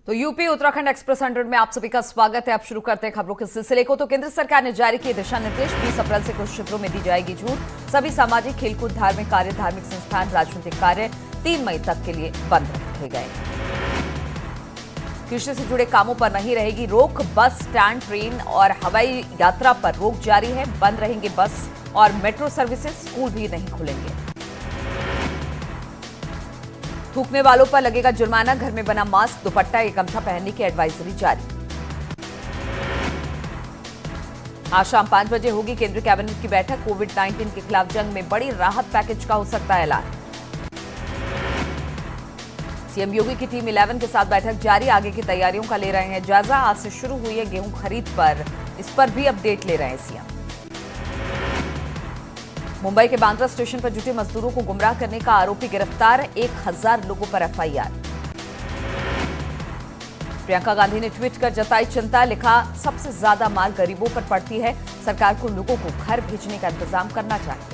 तो UP Uttarakhand express 100 में आप सभी का स्वागत है। आप शुरू करते हैं खबरों के सिलसिले को। तो केंद्र सरकार ने जारी किए दिशा निर्देश। 20 अप्रैल से कुछ क्षेत्रों में दी जाएगी छूट। सभी सामाजिक, खेलकूद, धार्मिक कार्य, धार्मिक संस्थान, राजनीतिक कार्य 3 मई तक के लिए बंद रखे गए। कृषि से जुड़े कामों पर नहीं रहेगी रोक। बस स्टैंड, ट्रेन और हवाई यात्रा पर रोक जारी है। बंद रहेंगे बस और मेट्रो सर्विसेज। स्कूल भी नहीं खुलेंगे। थूकने वालों पर लगेगा जुर्माना। घर में बना मास्क, दुपट्टा या गमछा पहनने की एडवाइजरी जारी। आज शाम 5 बजे होगी केंद्रीय कैबिनेट की बैठक। कोविड-19 के खिलाफ जंग में बड़ी राहत पैकेज का हो सकता है ऐलान। सीएम योगी की टीम 11 के साथ बैठक जारी। आगे की तैयारियों का ले रहे हैं जायजा। आज से शुरू हुई है गेहूं खरीद पर, इस पर भी अपडेट ले रहे हैं सीएम। मुंबई के बांद्रा स्टेशन पर जुटे मजदूरों को गुमराह करने का आरोपी गिरफ्तार। 1000 लोगों पर एफआईआर। प्रियंका गांधी ने ट्वीट कर जताई चिंता। लिखा, सबसे ज्यादा मार गरीबों पर पड़ती है। सरकार को लोगों को घर भेजने का इंतजाम करना चाहिए।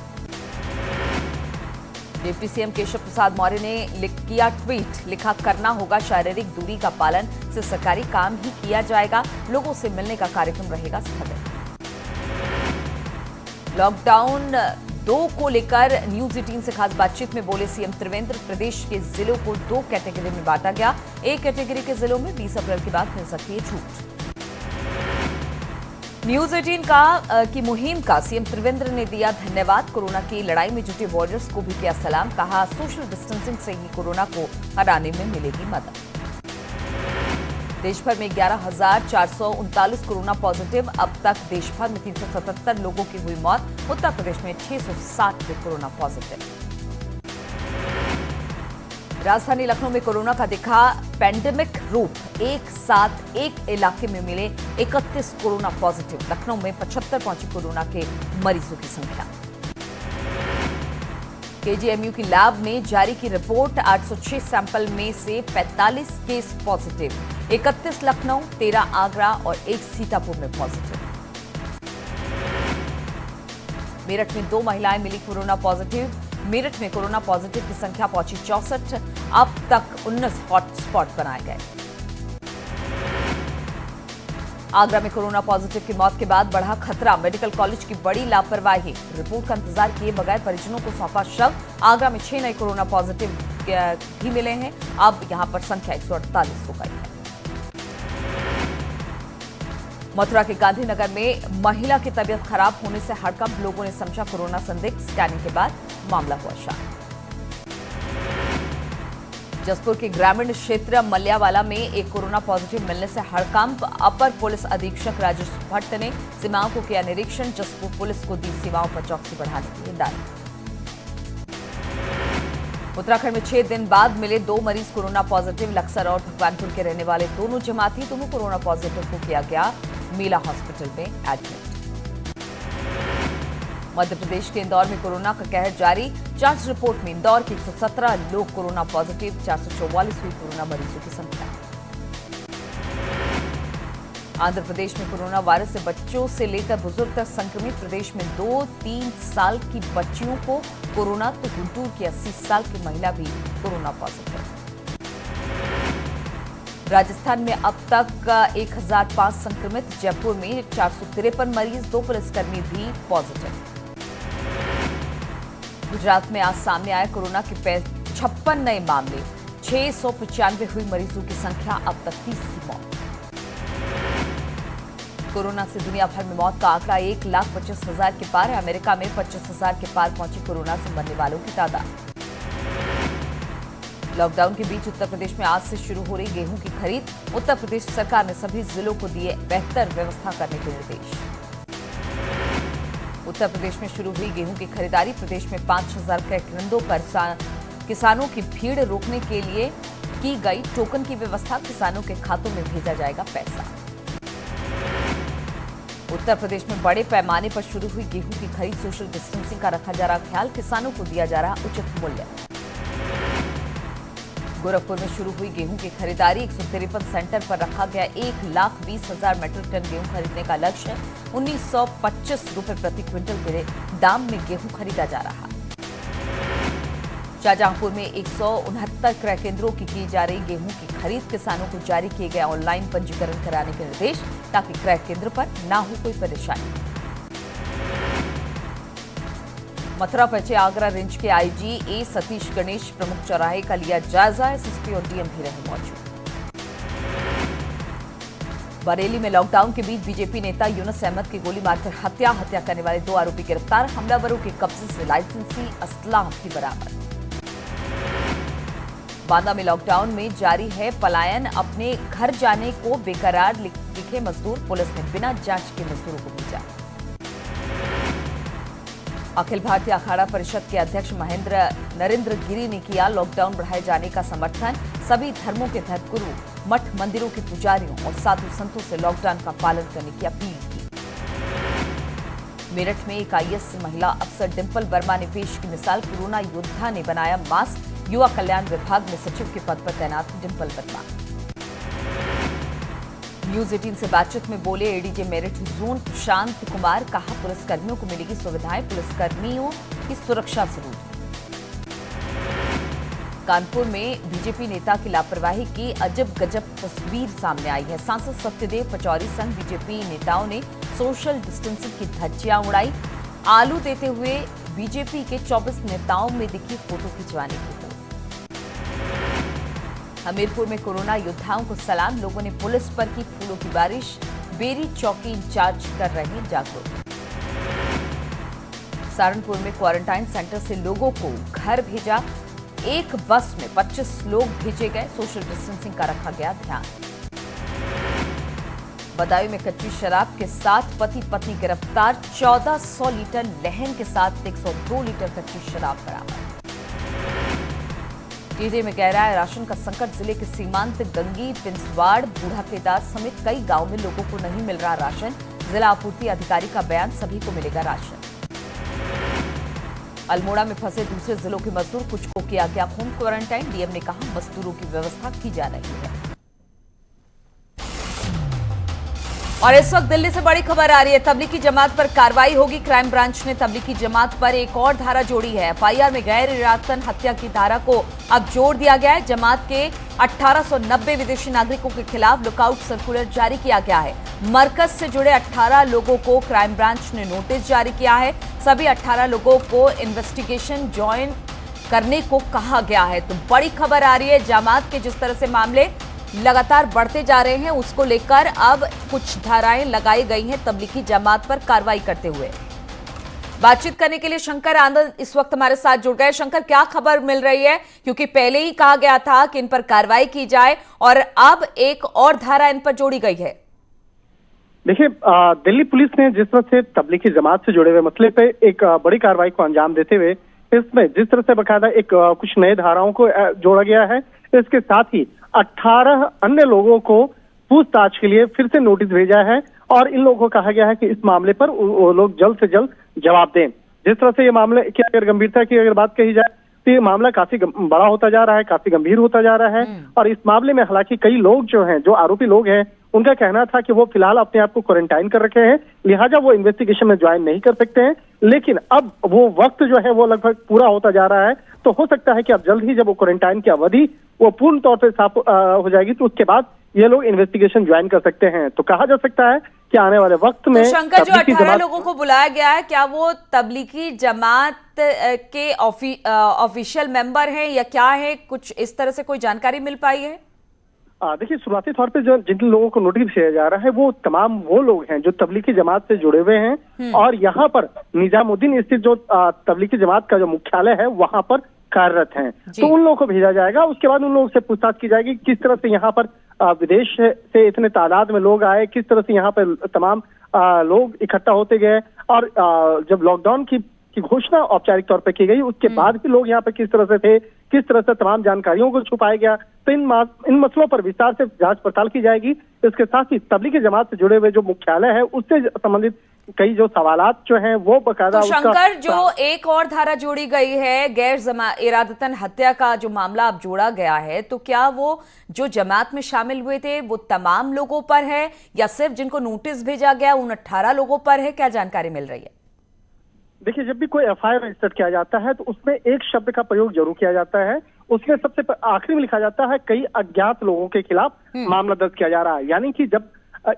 डिप्टी सीएम केशव प्रसाद मौर्य ने किया ट्वीट। लिखा, करना होगा शारीरिक दूरी का पालन। सिर्फ सरकारी काम ही किया जाएगा। लोगों से मिलने का कार्यक्रम रहेगा स्थगित। लॉकडाउन 2 को लेकर न्यूज 18 से खास बातचीत में बोले सीएम त्रिवेंद्र। प्रदेश के जिलों को 2 कैटेगरी में बांटा गया। एक कैटेगरी के जिलों में 20 अप्रैल के बाद मिल सकती है छूट। न्यूज 18 की मुहिम का सीएम त्रिवेंद्र ने दिया धन्यवाद। कोरोना की लड़ाई में जुटे वॉरियर्स को भी किया सलाम। कहा, सोशल डिस्टेंसिंग से ही कोरोना को हराने में मिलेगी मदद। देश भर में 11,439 कोरोना पॉजिटिव। अब तक देश भर में 377 लोगों की हुई मौत। उत्तर प्रदेश में 660 के कोरोना पॉजिटिव। राजधानी लखनऊ में कोरोना का दिखा पैंडेमिक रूप। एक साथ एक इलाके में मिले 31 कोरोना पॉजिटिव। लखनऊ में 75 पहुंची कोरोना के मरीजों की संख्या। केजीएमयू की लैब ने जारी की रिपोर्ट। 806 सैंपल में से 45 केस पॉजिटिव। 31 लखनऊ, 13 आगरा और 1 सीतापुर में पॉजिटिव। मेरठ में 2 महिलाएं मिली कोरोना पॉजिटिव। मेरठ में कोरोना पॉजिटिव की संख्या पहुंची 64। अब तक 19 हॉटस्पॉट बनाए गए। आगरा में कोरोना पॉजिटिव की मौत के बाद बढ़ा खतरा। मेडिकल कॉलेज की बड़ी लापरवाही। रिपोर्ट का इंतजार किए बगैर परिजनों को सौंपा शव। आगरा में 6 नए कोरोना पॉजिटिव भी मिले हैं। अब यहां पर संख्या 148 हो गई है। मथुरा के गांधीनगर में महिला की तबीयत खराब होने से हड़कंप। लोगों ने समझा कोरोना संदिग्ध। स्कैनिंग के बाद मामला हुआ शांत। जसपुर के ग्रामीण क्षेत्र मल्यावाला में एक कोरोना पॉजिटिव मिलने से हड़कंप। अपर पुलिस अधीक्षक राजेश भट्ट ने सीमाओं को किया निरीक्षण। जसपुर पुलिस को दी सीमाओं पर चौकसी बढ़ाने की हिदायत। उत्तराखंड में 6 दिन बाद मिले 2 मरीज कोरोना पॉजिटिव। लक्सर और भगवानपुर के रहने वाले दोनों जमाती। दोनों कोरोना पॉजिटिव को किया गया मेला हॉस्पिटल में एडमिट। मध्य प्रदेश के इंदौर में कोरोना का कहर जारी। जांच रिपोर्ट में इंदौर के 117 लोग कोरोना पॉजिटिव। 444 हुई कोरोना मरीजों की संख्या। आंध्र प्रदेश में कोरोना वायरस से बच्चों से लेकर बुजुर्ग तक संक्रमित। प्रदेश में 2-3 साल की बच्चियों को कोरोना, तो गुंटूर की 80 साल की महिला भी कोरोना पॉजिटिव। राजस्थान में अब तक 1005 संक्रमित। जयपुर में 453 मरीज। 2 पुलिसकर्मी भी पॉजिटिव। गुजरात में आज सामने आए कोरोना के 56 नए मामले। 695 हुई मरीजों की संख्या। अब तक 30 की मौत। कोरोना से दुनिया भर में मौत का आंकड़ा 1,25,000 के पार है। अमेरिका में 25,000 के पार पहुंची कोरोना से मरने वालों की तादाद। लॉकडाउन के बीच उत्तर प्रदेश में आज से शुरू हो रही गेहूं की खरीद। उत्तर प्रदेश सरकार ने सभी जिलों को दिए बेहतर व्यवस्था करने के निर्देश। उत्तर प्रदेश में शुरू हुई गेहूं की खरीदारी। प्रदेश में 5,000 केंद्रों पर किसानों की भीड़ रोकने के लिए की गई टोकन की व्यवस्था। किसानों के खातों में भेजा जाएगा पैसा। उत्तर प्रदेश में बड़े पैमाने पर शुरू हुई गेहूं की खरीद। सोशल डिस्टेंसिंग का रखा जा रहा ख्याल। किसानों को दिया जा रहा उचित मूल्य। गोरखपुर में शुरू हुई गेहूं की खरीदारी। 153 सेंटर पर रखा गया 1,20,000 मीट्रिक टन गेहूं खरीदने का लक्ष्य। 1925 रुपए प्रति क्विंटल के दाम में गेहूं खरीदा जा रहा। शाहजहांपुर में 169 क्रय केंद्रों की जा रही गेहूं की खरीद। किसानों को जारी किए गए ऑनलाइन पंजीकरण कराने के निर्देश ताकि क्रय केंद्र पर ना हो कोई परेशानी। मथुरा पहुंचे आगरा रेंज के आईजी ए सतीश गणेश। प्रमुख चौराहे का लिया जायजा। एसएसपी और डीएम भी रहे मौजूद। बरेली में लॉकडाउन के बीच बीजेपी नेता यूनुस अहमद की गोली मारकर हत्या करने वाले 2 आरोपी गिरफ्तार। हमलावरों के कब्जे से लाइसेंसी असला भी बरामद। बांदा में लॉकडाउन में जारी है पलायन। अपने घर जाने को बेकरार लिखे मजदूर। पुलिस ने बिना जांच के मजदूरों को भेजा। अखिल भारतीय अखाड़ा परिषद के अध्यक्ष नरेंद्र गिरी ने किया लॉकडाउन बढ़ाए जाने का समर्थन। सभी धर्मों के धर्मगुरु, मठ मंदिरों के पुजारियों और साधु संतों से लॉकडाउन का पालन करने की अपील की। मेरठ में एक आईएएस महिला अफसर डिंपल वर्मा ने पेश की मिसाल। कोरोना योद्धा ने बनाया मास्क। युवा कल्याण विभाग में सचिव के पद पर तैनात डिंपल वर्मा। न्यूज 18 से बातचीत में बोले एडीजे मेरठ जोन प्रशांत कुमार। कहा पुलिसकर्मियों को मिलेगी सुविधाएं। पुलिसकर्मियों की सुरक्षा जरूरी। कानपुर में बीजेपी नेता की लापरवाही की अजब गजब तस्वीर सामने आई है। सांसद सत्यदेव पचौरी संग बीजेपी नेताओं ने सोशल डिस्टेंसिंग की धज्जियां उड़ाई। आलू देते हुए बीजेपी के 24 नेताओं में दिखी फोटो खिंचवाने की फोटो। हमीरपुर में कोरोना योद्धाओं को सलाम। लोगों ने पुलिस पर की फूलों की बारिश। बेरी चौकी इंचार्ज कर रहे जागरूक। सहारनपुर में क्वारंटाइन सेंटर से लोगों को घर भेजा। एक बस में 25 लोग भेजे गए। सोशल डिस्टेंसिंग का रखा गया ध्यान। बदायूं में कच्ची शराब के साथ पति पत्नी गिरफ्तार। 1400 लीटर लहन के साथ 102 लीटर कच्ची शराब बरामद। टिहरी में गहरा है राशन का संकट। जिले के सीमांत गंगी, पिंसवाड़, बूढ़ा केदार समेत कई गांव में लोगों को नहीं मिल रहा राशन। जिला आपूर्ति अधिकारी का बयान, सभी को मिलेगा राशन। अल्मोड़ा में फंसे दूसरे जिलों के मजदूर, कुछ को किया गया होम क्वारंटाइन। डीएम ने कहा मजदूरों की व्यवस्था की जा रही है। और इस वक्त दिल्ली से बड़ी खबर आ रही है। तबलीगी जमात पर कार्रवाई होगी। क्राइम ब्रांच ने तबलीगी जमात पर एक और धारा जोड़ी है। एफआईआर में गैर इरादतन हत्या की धारा को अब जोड़ दिया गया है। जमात के 1890 विदेशी नागरिकों के खिलाफ लुकआउट सर्कुलर जारी किया गया है। मरकज से जुड़े 18 लोगों को क्राइम ब्रांच ने नोटिस जारी किया है। सभी 18 लोगों को इन्वेस्टिगेशन ज्वाइन करने को कहा गया है। तो बड़ी खबर आ रही है। जमात के जिस तरह से मामले लगातार बढ़ते जा रहे हैं, उसको लेकर अब कुछ धाराएं लगाई गई हैं तबलीगी जमात पर कार्रवाई करते हुए। बातचीत करने के लिए शंकर आनंद इस वक्त हमारे साथ जुड़ गए। शंकर, क्या खबर मिल रही है? क्योंकि पहले ही कहा गया था कि इन पर कार्रवाई की जाए और अब एक और धारा इन पर जोड़ी गई है। देखिए, दिल्ली पुलिस ने जिस तरह से तबलीगी जमात से जुड़े हुए मसले पे एक बड़ी कार्रवाई को अंजाम देते हुए इसमें जिस तरह से बकायदा एक कुछ नए धाराओं को जोड़ा गया है, इसके साथ ही 18 अन्य लोगों को पूछताछ के लिए फिर से नोटिस भेजा है और इन लोगों को कहा गया है कि इस मामले पर वो लोग जल्द से जल्द जवाब दें। जिस तरह से ये मामले की अगर गंभीरता की अगर बात कही जाए तो ये मामला काफी बड़ा होता जा रहा है, काफी गंभीर होता जा रहा है। और इस मामले में हालांकि कई लोग जो हैं, जो आरोपी लोग हैं, उनका कहना था कि वो फिलहाल अपने आप को क्वारंटाइन कर रखे हैं, लिहाजा वो इन्वेस्टिगेशन में ज्वाइन नहीं कर सकते हैं। लेकिन अब वो वक्त जो है वो लगभग पूरा होता जा रहा है, तो हो सकता है कि अब जल्द ही जब वो क्वारंटाइन की अवधि वो पूर्ण तौर पर साफ हो जाएगी तो उसके बाद ये लोग इन्वेस्टिगेशन ज्वाइन कर सकते हैं। तो कहा जा सकता है कि आने वाले वक्त में तो शंकर, जो 18 लोगों को बुलाया गया है, क्या वो तबलीगी जमात के ऑफिशियल मेंबर हैं या क्या है? कुछ इस तरह से कोई जानकारी मिल पाई है? देखिए, शुरुआती तौर पे जो जिन लोगों को नोटिस किया जा रहा है वो तमाम वो लोग हैं जो तबलीगी जमात से जुड़े हुए हैं और यहाँ पर निजामुद्दीन स्थित जो तबलीगी जमात का जो मुख्यालय है वहां पर कार्यरत हैं। तो उन लोगों को भेजा जाएगा। उसके बाद उन लोगों से पूछताछ की जाएगी किस तरह से यहाँ पर विदेश से इतने तादाद में लोग आए, किस तरह से यहाँ पर तमाम लोग इकट्ठा होते गए और जब लॉकडाउन की घोषणा औपचारिक तौर पर की गई उसके बाद भी लोग यहाँ पे किस तरह से थे, किस तरह से तमाम जानकारियों को छुपाया गया। तो इन मसलों पर विस्तार से जांच पड़ताल की जाएगी। इसके साथ ही तबलीगी जमात से जुड़े हुए जो मुख्यालय है उससे संबंधित कई जो सवालात जो हैं वो बकायदा तो शंकर, जो एक और धारा जोड़ी गई है, गैर इरादतन हत्या का जो मामला अब जोड़ा गया है, तो क्या वो जो जमात में शामिल हुए थे वो तमाम लोगों पर है या सिर्फ जिनको नोटिस भेजा गया उन 18 लोगों पर है? क्या जानकारी मिल रही है? देखिए, जब भी कोई एफआईआर रजिस्टर किया जाता है तो उसमें एक शब्द का प्रयोग जरूर किया जाता है। उसमें सबसे आखिरी में लिखा जाता है कई अज्ञात लोगों के खिलाफ मामला दर्ज किया जा रहा है। यानी कि जब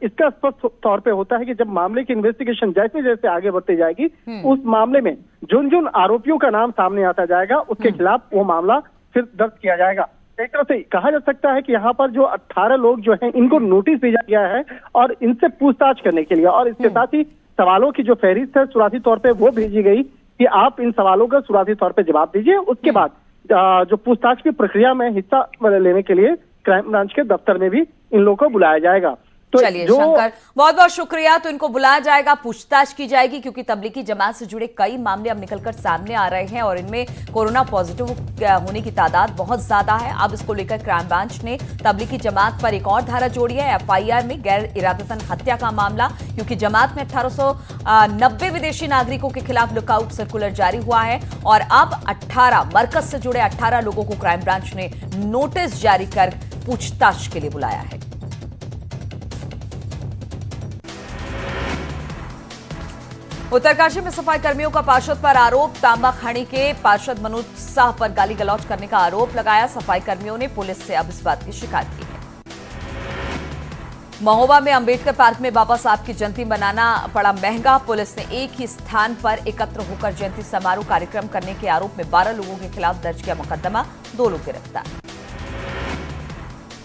इसका स्पष्ट तौर पे होता है कि जब मामले की इन्वेस्टिगेशन जैसे जैसे आगे बढ़ती जाएगी, उस मामले में जिन जिन आरोपियों का नाम सामने आता जाएगा उसके खिलाफ वो मामला फिर दर्ज किया जाएगा। एक तरह से कहा जा सकता है कि यहाँ पर जो 18 लोग जो हैं इनको नोटिस भेजा गया है और इनसे पूछताछ करने के लिए, और इसके साथ ही सवालों की जो फहरिस्त है शुरुआती तौर पे वो भेजी गई कि आप इन सवालों का शुरुआती तौर पे जवाब दीजिए। उसके बाद जो पूछताछ की प्रक्रिया में हिस्सा लेने के लिए क्राइम ब्रांच के दफ्तर में भी इन लोगों को बुलाया जाएगा। तो चलिए शंकर, बहुत बहुत शुक्रिया। तो इनको बुलाया जाएगा, पूछताछ की जाएगी, क्योंकि तबलीगी जमात से जुड़े कई मामले अब निकलकर सामने आ रहे हैं और इनमें कोरोना पॉजिटिव होने की तादाद बहुत ज्यादा है। अब इसको लेकर क्राइम ब्रांच ने तबलीगी जमात पर एक और धारा जोड़ी है एफआईआर में, गैर इरादतन हत्या का मामला, क्योंकि जमात में 1890 विदेशी नागरिकों के खिलाफ लुकआउट सर्कुलर जारी हुआ है और अब 18 मरकज से जुड़े 18 लोगों को क्राइम ब्रांच ने नोटिस जारी कर पूछताछ के लिए बुलाया है। उत्तरकाशी में सफाई कर्मियों का पार्षद पर आरोप, तांबा खाड़ी के पार्षद मनोज साह पर गाली गलौज करने का आरोप लगाया। सफाई कर्मियों ने पुलिस से अब इस बात की शिकायत की है। महोबा में अंबेडकर पार्क में बाबा साहब की जयंती मनाना पड़ा महंगा। पुलिस ने एक ही स्थान पर एकत्र होकर जयंती समारोह कार्यक्रम करने के आरोप में 12 लोगों के खिलाफ दर्ज किया मुकदमा, 2 लोग गिरफ्तार।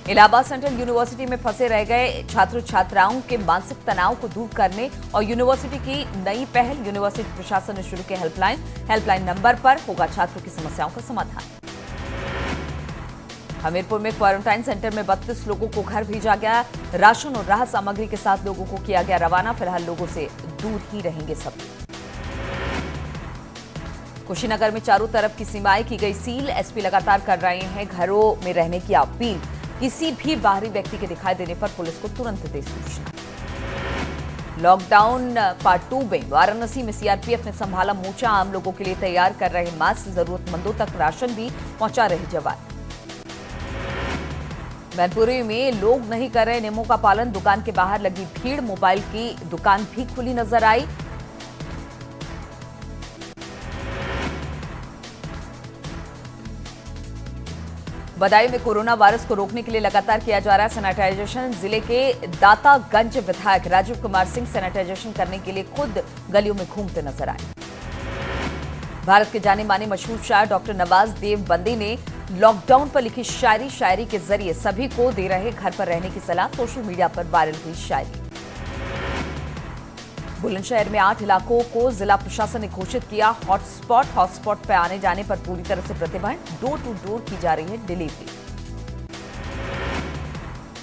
इलाहाबाद सेंट्रल यूनिवर्सिटी में फंसे रह गए छात्र छात्राओं के मानसिक तनाव को दूर करने और यूनिवर्सिटी की नई पहल, यूनिवर्सिटी प्रशासन ने शुरू किया हेल्पलाइन नंबर पर होगा छात्रों की समस्याओं का समाधान। हमीरपुर में क्वारंटाइन सेंटर में 32 लोगों को घर भेजा गया। राशन और राहत सामग्री के साथ लोगों को किया गया रवाना। फिलहाल लोगों से दूर ही रहेंगे सभी। कुशीनगर में चारों तरफ की सीमाएं की गई सील। एसपी लगातार कर रहे हैं घरों में रहने की अपील। किसी भी बाहरी व्यक्ति के दिखाई देने पर पुलिस को तुरंत दे सूचना। लॉकडाउन पार्ट 2 में वाराणसी में सीआरपीएफ ने संभाला मोर्चा। आम लोगों के लिए तैयार कर रहे मास्क, जरूरतमंदों तक राशन भी पहुंचा रहे जवान। मैनपुरी में लोग नहीं कर रहे नियमों का पालन, दुकान के बाहर लगी भीड़। मोबाइल की दुकान भी खुली नजर आई। बदायूं में कोरोना वायरस को रोकने के लिए लगातार किया जा रहा है सैनिटाइजेशन। जिले के दातागंज विधायक राजीव कुमार सिंह सैनिटाइजेशन करने के लिए खुद गलियों में घूमते नजर आए। भारत के जाने माने मशहूर शायर डॉक्टर नवाज देव बंदी ने लॉकडाउन पर लिखी शायरी के जरिए सभी को दे रहे घर पर रहने की सलाह। सोशल मीडिया पर वायरल हुई शायरी। बुलंदशहर में 8 इलाकों को जिला प्रशासन ने घोषित किया हॉटस्पॉट पर आने जाने पर पूरी तरह से प्रतिबंध। डोर टू डोर की जा रही है डिलीवरी।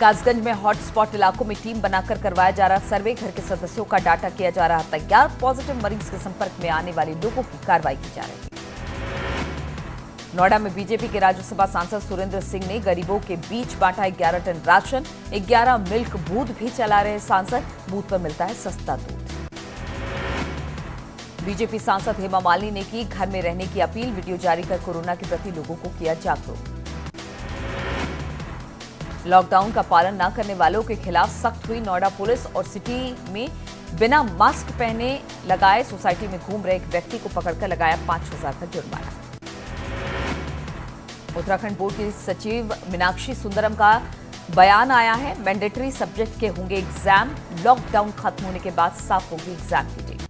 कासगंज में हॉटस्पॉट इलाकों में टीम बनाकर करवाया जा रहा सर्वे। घर के सदस्यों का डाटा किया जा रहा तैयार। पॉजिटिव मरीज के संपर्क में आने वाले लोगों की कार्रवाई की जा रही है। नोएडा में बीजेपी के राज्यसभा सांसद सुरेंद्र सिंह ने गरीबों के बीच बांटा 11 टन राशन। 11 मिल्क बूथ भी चला रहे सांसद। बूथ पर मिलता है सस्ता दूध। बीजेपी सांसद हेमा मालिनी ने की घर में रहने की अपील। वीडियो जारी कर कोरोना के प्रति लोगों को किया जागरूक। लॉकडाउन का पालन न करने वालों के खिलाफ सख्त हुई नोएडा पुलिस और सिटी में बिना मास्क पहने लगाए सोसाइटी में घूम रहे एक व्यक्ति को पकड़कर लगाया 5,000 का जुर्माना। उत्तराखंड बोर्ड की सचिव मीनाक्षी सुंदरम का बयान आया है। मैंडेटरी सब्जेक्ट के होंगे एग्जाम। लॉकडाउन खत्म होने के बाद साफ होगी एग्जाम की डेट।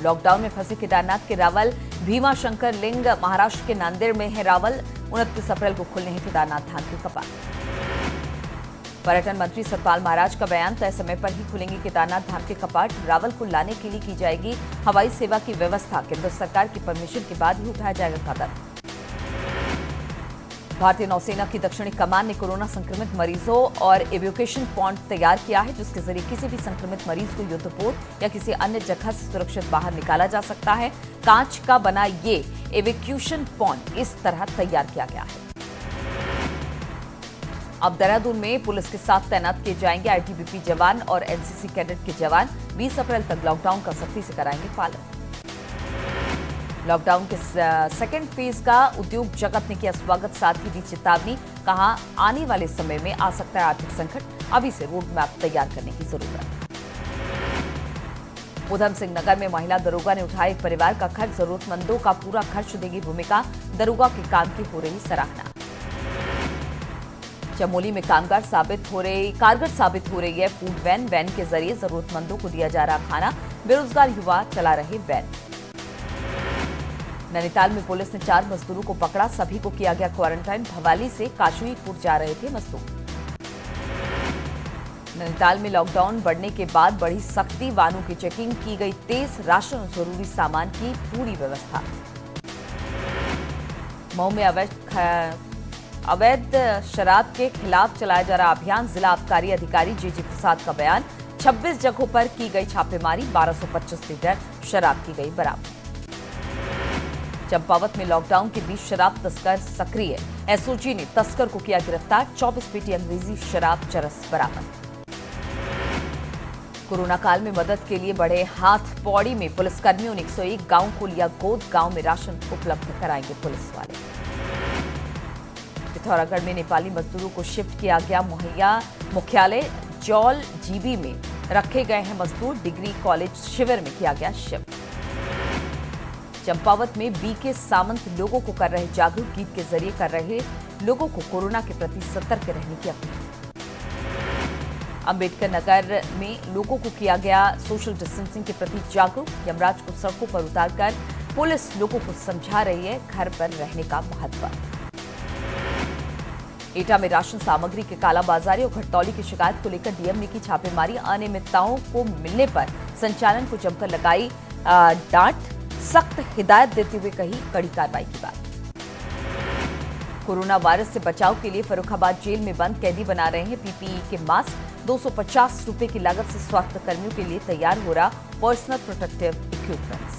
लॉकडाउन में फंसे केदारनाथ के रावल भीमा शंकर लिंग महाराष्ट्र के नांदेड़ में है रावल। 29 अप्रैल को खुलने हैं केदारनाथ धाम के कपाट। पर्यटन मंत्री सतपाल महाराज का बयान, तय समय पर ही खुलेंगे केदारनाथ धाम के कपाट। रावल को लाने के लिए की जाएगी हवाई सेवा की व्यवस्था। केंद्र सरकार की परमिशन के बाद ही उठाया जाएगा कदम। भारतीय नौसेना की दक्षिणी कमान ने कोरोना संक्रमित मरीजों और एवैक्यूएशन पॉइंट तैयार किया है, जिसके जरिए किसी भी संक्रमित मरीज को युद्धपोत या किसी अन्य जगह से सुरक्षित बाहर निकाला जा सकता है। कांच का बना ये एवैक्यूएशन पॉइंट इस तरह तैयार किया गया है। अब देहरादून में पुलिस के साथ तैनात किए जाएंगे आईटीबीपी जवान और एनसीसी कैडेट के जवान। 20 अप्रैल तक लॉकडाउन का सख्ती से कराएंगे पालन। लॉकडाउन के सेकेंड फेज का उद्योग जगत ने किया स्वागत, साथ ही दी चेतावनी। कहा आने वाले समय में आ सकता है आर्थिक संकट, अभी से रोड मैप तैयार करने की जरूरत। उधम सिंह नगर में महिला दरोगा ने उठाया एक परिवार का खर्च, जरूरतमंदों का पूरा खर्च देगी भूमिका, दरोगा के काम की हो रही सराहना। चमोली में कारगर साबित हो रही है फूड वैन। वैन के जरिए जरूरतमंदों को दिया जा रहा खाना, बेरोजगार युवा चला रहे वैन। नैनीताल में पुलिस ने 4 मजदूरों को पकड़ा, सभी को किया गया क्वारंटाइन। भवाली से काशुईपुर जा रहे थे मजदूर। नैनीताल में लॉकडाउन बढ़ने के बाद बढ़ी सख्ती, वाहनों की चेकिंग की गई तेज, राशन और जरूरी सामान की पूरी व्यवस्था। मऊ में अवैध शराब के खिलाफ चलाया जा रहा अभियान, जिला आबकारी अधिकारी जेजी प्रसाद का बयान। 26 जगहों पर की गई छापेमारी, 1225 लीटर शराब की गई बरामद। चंपावत में लॉकडाउन के बीच शराब तस्कर सक्रिय, एसओजी ने तस्कर को किया गिरफ्तार। 24 पेटी अंग्रेजी शराब चरस बरामद। कोरोना काल में मदद के लिए बढ़े हाथ। पौड़ी में पुलिसकर्मियों ने 101 गांव को लिया गोद, गांव में राशन उपलब्ध कराएंगे पुलिस वाले। पिथौरागढ़ में नेपाली मजदूरों को शिफ्ट किया गया मुख्यालय जौल जीबी में रखे गए हैं मजदूर, डिग्री कॉलेज शिविर में किया गया शिफ्ट। चंपावत में बीके सामंत लोगों को कर रहे जागरूक, गीत के जरिए कर रहे लोगों को कोरोना के प्रति सतर्क रहने की अपील। अंबेडकर नगर में लोगों को किया गया सोशल डिस्टेंसिंग के प्रति जागरूक, यमराज को सड़कों पर उतारकर पुलिस लोगों को समझा रही है घर पर रहने का महत्व। एटा में राशन सामग्री के कालाबाजारी और घटतौली की शिकायत को लेकर डीएम ने की छापेमारी, अनियमितताओं को मिलने पर संचालन को जमकर लगाई डांट, सख्त हिदायत देते हुए कही कड़ी कार्रवाई की बात। कोरोना वायरस से बचाव के लिए फर्रुखाबाद जेल में बंद कैदी बना रहे हैं पीपीई के मास्क। 250 रुपए की लागत से स्वास्थ्य कर्मियों के लिए तैयार हो रहा पर्सनल प्रोटेक्टिव इक्विपमेंट्स।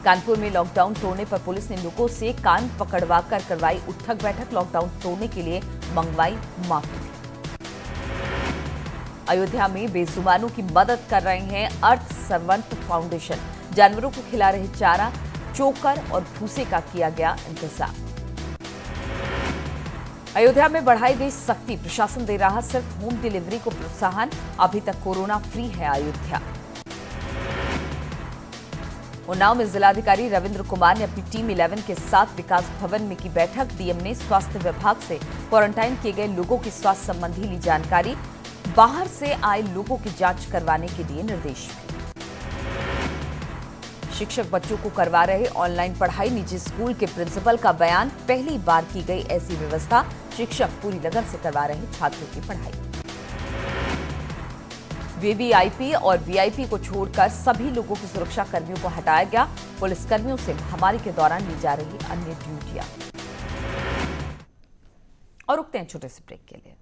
कानपुर में लॉकडाउन तोड़ने पर पुलिस ने लोगों से कान पकड़वाकर करवाई उठक बैठक, लॉकडाउन तोड़ने के लिए मंगवाई माफी। अयोध्या में बेजुबानों की मदद कर रहे हैं अर्थ सर्वंत फाउंडेशन, जानवरों को खिला रहे चारा, चोकर और भूसे का किया गया इंतजाम। अयोध्या में बढ़ाई गई सख्ती, प्रशासन दे रहा सिर्फ होम डिलीवरी को प्रोत्साहन, अभी तक कोरोना फ्री है अयोध्या। उन्नाव में जिलाधिकारी रविंद्र कुमार ने अपनी टीम 11 के साथ विकास भवन में की बैठक। डीएम ने स्वास्थ्य विभाग से क्वारंटाइन किए गए लोगों की स्वास्थ्य संबंधी ली जानकारी, बाहर से आए लोगों की जांच करवाने के दिए निर्देश। शिक्षक बच्चों को करवा रहे ऑनलाइन पढ़ाई, निजी स्कूल के प्रिंसिपल का बयान, पहली बार की गई ऐसी व्यवस्था, शिक्षक पूरी लगन से करवा रहे छात्रों की पढ़ाई। वीवीआईपी और वीआईपी को छोड़कर सभी लोगों की सुरक्षा कर्मियों को हटाया गया। पुलिसकर्मियों से महामारी के दौरान ली जा रही अन्य ड्यूटियां। और रुकते हैं छोटे से ब्रेक के लिए।